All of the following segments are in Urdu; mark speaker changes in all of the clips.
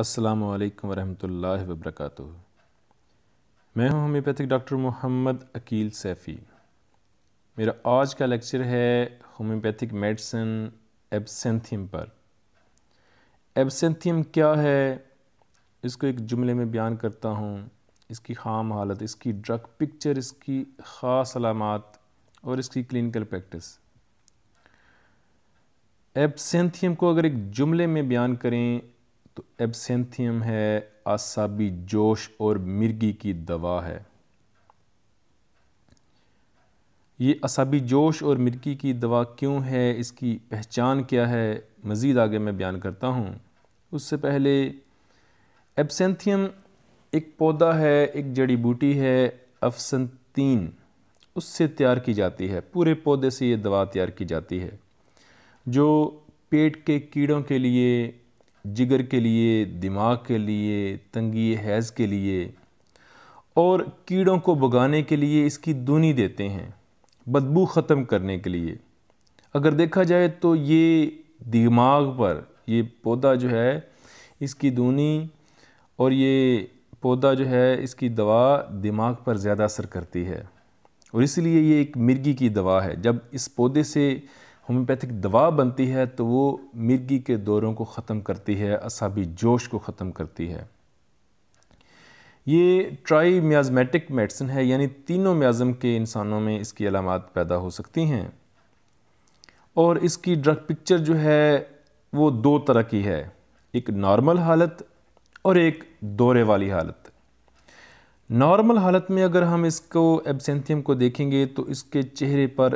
Speaker 1: السلام علیکم ورحمۃ اللہ وبرکاتہ۔ میں ہوں ہومیوپیتھک ڈاکٹر محمد عقیل سیفی۔ میرا آج کا لیکچر ہے ہومیوپیتھک میڈیسن ایبسینتھیم پر۔ ایبسینتھیم کیا ہے اس کو ایک جملے میں بیان کرتا ہوں۔ اس کی خام حالت، اس کی ڈرگ پکچر، اس کی خاص علامات اور اس کی کلینکل پریکٹس۔ ایبسینتھیم کو اگر ایک جملے میں بیان کریں تو ایبسینتھیم ہے اعصابی جوش اور مرگی کی دوا ہے۔ یہ اعصابی جوش اور مرگی کی دوا کیوں ہے، اس کی پہچان کیا ہے، مزید آگے میں بیان کرتا ہوں۔ اس سے پہلے ایبسینتھیم ایک پودا ہے، ایک جڑی بوٹی ہے، افسنتین، اس سے تیار کی جاتی ہے۔ پورے پودے سے یہ دوا تیار کی جاتی ہے جو پیٹ کے کیڑوں کے لیے، جگر کے لیے، دماغ کے لیے، تنگی حیض کے لیے اور کیڑوں کو بھگانے کے لیے اس کی دونی دیتے ہیں، بدبو ختم کرنے کے لیے۔ اگر دیکھا جائے تو یہ دماغ پر، یہ پودا جو ہے اس کی دونی اور یہ پودا جو ہے اس کی دوا دماغ پر زیادہ اثر کرتی ہے، اور اس لیے یہ ایک مرگی کی دوا ہے۔ جب اس پودے سے ہومیوپیتھک دوا بنتی ہے تو وہ مرگی کے دوروں کو ختم کرتی ہے، اعصابی جوش کو ختم کرتی ہے۔ یہ ٹرائی میازمیٹک میڈیسن ہے، یعنی تینوں میازم کے انسانوں میں اس کی علامات پیدا ہو سکتی ہیں، اور اس کی ڈرگ پکچر جو ہے وہ دو طرح کی ہے، ایک نارمل حالت اور ایک دورے والی حالت۔ نارمل حالت میں اگر ہم اس کو ایبسینتھیم کو دیکھیں گے تو اس کے چہرے پر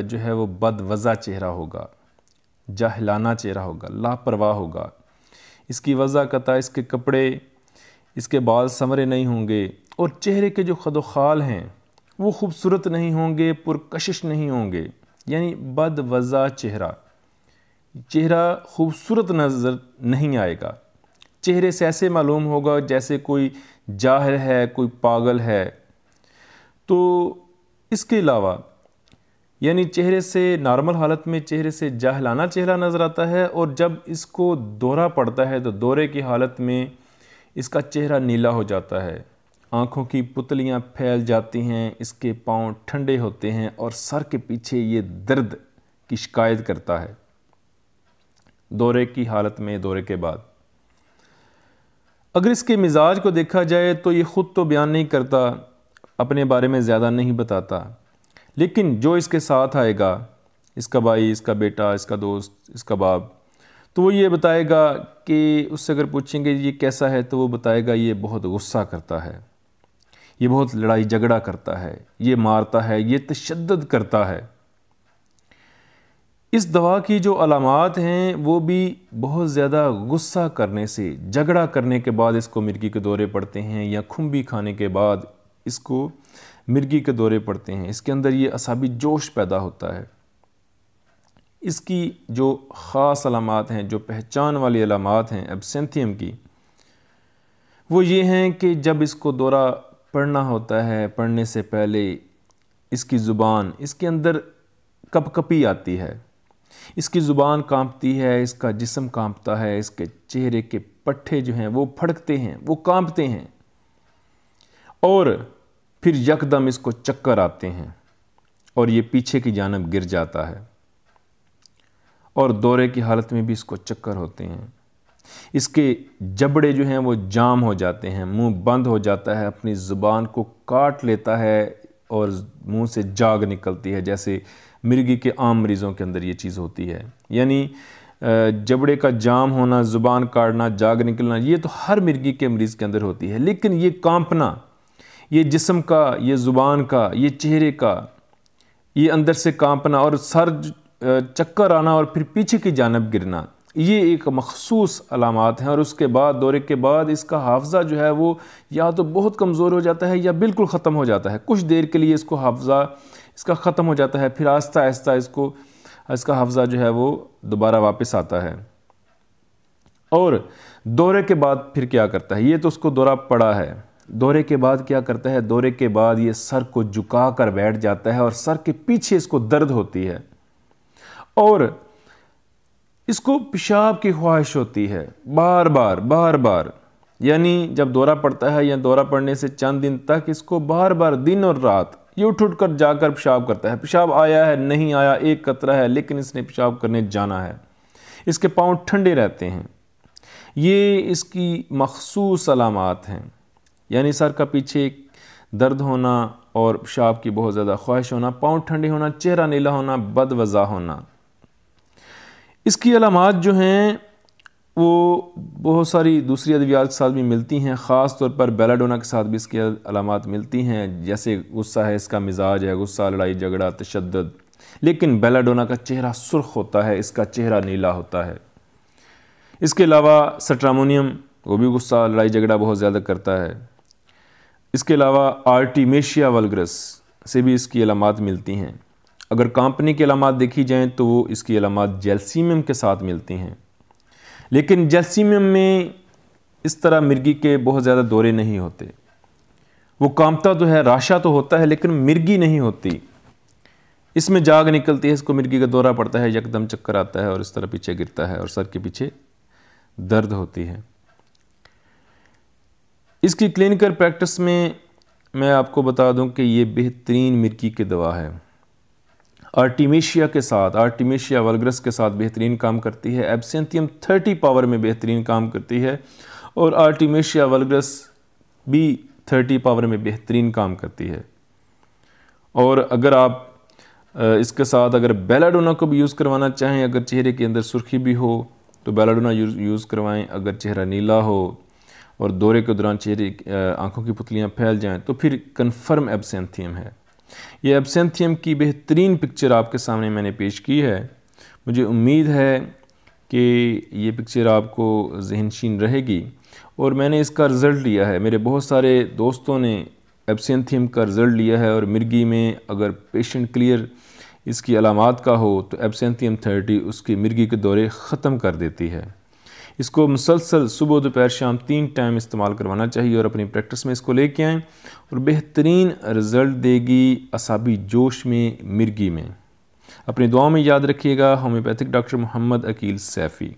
Speaker 1: جو ہے وہ بد وضع چہرہ ہوگا، جاہلانہ چہرہ ہوگا، لاپرواہ ہوگا۔ اس کی وضع قطع، اس کے کپڑے، اس کے بال سنورے نہیں ہوں گے، اور چہرے کے جو خد و خال ہیں وہ خوبصورت نہیں ہوں گے، پرکشش نہیں ہوں گے، یعنی بد وضع چہرہ خوبصورت نظر نہیں آئے گا۔ چہرے سے ایسے معلوم ہوگا جیسے کوئی جاہل ہے، کوئی پاگل ہے۔ تو اس کے علاوہ یعنی چہرے سے، نارمل حالت میں چہرے سے جاہلانہ چہرہ نظر آتا ہے، اور جب اس کو دورہ پڑتا ہے تو دورے کی حالت میں اس کا چہرہ نیلا ہو جاتا ہے، آنکھوں کی پتلیاں پھیل جاتی ہیں، اس کے پاؤں ٹھنڈے ہوتے ہیں، اور سر کے پیچھے یہ درد کی شکایت کرتا ہے دورے کی حالت میں، دورے کے بعد۔ اگر اس کے مزاج کو دیکھا جائے تو یہ خود تو بیان نہیں کرتا، اپنے بارے میں زیادہ نہیں بتاتا، لیکن جو اس کے ساتھ آئے گا، اس کا بھائی، اس کا بیٹا، اس کا دوست، اس کا باپ، تو وہ یہ بتائے گا کہ اس سے اگر پوچھیں گے یہ کیسا ہے تو وہ بتائے گا یہ بہت غصہ کرتا ہے، یہ بہت لڑائی جھگڑا کرتا ہے، یہ مارتا ہے، یہ تشدد کرتا ہے۔ اس دوا کی جو علامات ہیں وہ بھی بہت زیادہ غصہ کرنے سے، جھگڑا کرنے کے بعد اس کو مرگی کے دورے پڑتے ہیں، یا کھمبی کھانے کے بعد اس کو مرگی کے دورے پڑتے ہیں۔ اس کے اندر یہ اعصابی جوش پیدا ہوتا ہے۔ اس کی جو خاص علامات ہیں، جو پہچان والی علامات ہیں ایبسینتھیم کی، وہ یہ ہیں کہ جب اس کو دورہ پڑنا ہوتا ہے، پڑنے سے پہلے اس کی زبان، اس کے اندر کپ کپی آتی ہے، اس کی زبان کانپتی ہے، اس کا جسم کانپتا ہے، اس کے چہرے کے پٹھے جو ہیں وہ پھڑکتے ہیں، وہ کانپتے ہیں، اور پھر یکدم اس کو چکر آتے ہیں اور یہ پیچھے کی جانب گر جاتا ہے، اور دورے کی حالت میں بھی اس کو چکر ہوتے ہیں۔ اس کے جبڑے جو ہیں وہ جام ہو جاتے ہیں، منہ بند ہو جاتا ہے، اپنی زبان کو کاٹ لیتا ہے اور منہ سے جاگ نکلتی ہے، جیسے مرگی کے عام مریضوں کے اندر یہ چیز ہوتی ہے۔ یعنی جبڑے کا جام ہونا، زبان کاٹنا، جاگ نکلنا، یہ تو ہر مرگی کے مریض کے اندر ہوتی ہے، لیکن یہ کانپنا، یہ جسم کا، یہ زبان کا، یہ چہرے کا، یہ اندر سے کانپنا اور سر چکر آنا اور پھر پیچھے کی جانب گرنا، یہ ایک مخصوص علامات ہیں۔ اور اس کے بعد، دورے کے بعد، اس کا حافظہ جو ہے وہ یا تو بہت کمزور ہو جاتا ہے یا بالکل ختم ہو جاتا ہے۔ کچھ دیر کے لیے اس کو حافظہ اس کا ختم ہو جاتا ہے، پھر آہستہ آہستہ اس کا حافظہ جو ہے وہ دوبارہ واپس آتا ہے۔ اور دورے کے بعد پھر کیا کرتا ہے؟ یہ تو اس کو دورہ پڑا ہے، دورے کے بعد کیا کرتا ہے؟ دورے کے بعد یہ سر کو جھکا کر بیٹھ جاتا ہے، اور سر کے پیچھے اس کو درد ہوتی ہے، اور اس کو پیشاب کی خواہش ہوتی ہے بار بار، یعنی جب دورہ پڑتا ہے یا دورہ پڑنے سے چند دن تک اس کو بار بار دن اور رات یہ اٹھ کر جا کر پیشاب کرتا ہے. پیشاب آیا ہے نہیں آیا ایک قطرہ ہے، لیکن اس نے پیشاب کرنے جانا ہے. اس کے پاؤں ٹھنڈے رہتے ہیں. یہ اس کی مخصوص علامات ہیں، یعنی سر کا پیچھے درد ہونا اور پیشاب کی بہت زیادہ خواہش ہونا، پاؤں ٹھنڈے ہونا، چہرہ نیلا ہونا، بد وضع ہونا. اس کی علامات جو ہیں وہ بہت ساری دوسری ادویات کے ساتھ بھی ملتی ہیں، خاص طور پر بیلاڈونا کے ساتھ بھی اس کی علامات ملتی ہیں. جیسے غصہ ہے، اس کا مزاج ہے غصہ، لڑائی جھگڑا، تشدد. لیکن بیلاڈونا کا چہرہ سرخ ہوتا ہے، اس کا چہرہ نیلا ہوتا ہے. اس کے علاوہ سٹرامونیم وہ بھی غصہ لڑائی جھگڑا بہت زیادہ کرتا ہے. اس کے علاوہ آرٹیمیشیا ولگرس سے بھی اس کی علامات ملتی ہیں. اگر کانپنے کی علامات دیکھی جائیں تو وہ اس کی علامات جیلسیمیم کے ساتھ ملتی ہیں. لیکن جیلسیمیم میں اس طرح مرگی کے بہت زیادہ دورے نہیں ہوتے. وہ کانپتا تو ہے، راشا تو ہوتا ہے، لیکن مرگی نہیں ہوتی. اس میں جاگ نکلتی ہے، اس کو مرگی کا دورہ پڑتا ہے، یکدم چکر آتا ہے اور اس طرح پیچھے گرتا ہے اور سر کے پیچھے درد ہوتی ہے. اس کی کلینکل پریکٹس میں آپ کو بتا دوں کہ یہ بہترین مرگی کی دوا ہے. آرٹیمیشیا کے ساتھ، آرٹیمیشیا ولگرس کے ساتھ بہترین کام کرتی ہے. ایبسینتھیم 30 پاور میں بہترین کام کرتی ہے اور آرٹیمیشیا ولگرس بھی 30 پاور میں بہترین کام کرتی ہے. اور اگر آپ اس کے ساتھ اگر بیلاڈونا کو بھی یوز کروانا چاہیں، اگر چہرے کے اندر سرخی بھی ہو تو بیلاڈونا یوز کروائیں. اگر چہرہ نیلا ہو اور دورے کے دوران چہرے آنکھوں کی پتلیاں پھیل جائیں تو پھر کنفرم ایبسینتھیم ہے. یہ ایبسینتھیم کی بہترین پکچر آپ کے سامنے میں نے پیش کی ہے. مجھے امید ہے کہ یہ پکچر آپ کو ذہن نشین رہے گی اور میں نے اس کا رزلٹ لیا ہے. میرے بہت سارے دوستوں نے ایبسینتھیم کا رزلٹ لیا ہے اور مرگی میں اگر پیشنٹ کلیئر اس کی علامات کا ہو تو ایبسینتھیم 30 اس کی مرگی کے دورے ختم کر دیتی ہے. اس کو مسلسل صبح دوپہر شام 3 ٹائم استعمال کروانا چاہیے اور اپنی پریکٹس میں اس کو لے کے آئیں اور بہترین رزلٹ دے گی اعصابی جوش میں، مرگی میں. اپنی دعاؤں میں یاد رکھیے گا. ہومیوپیتھک ڈاکٹر محمد عقیل سیفی.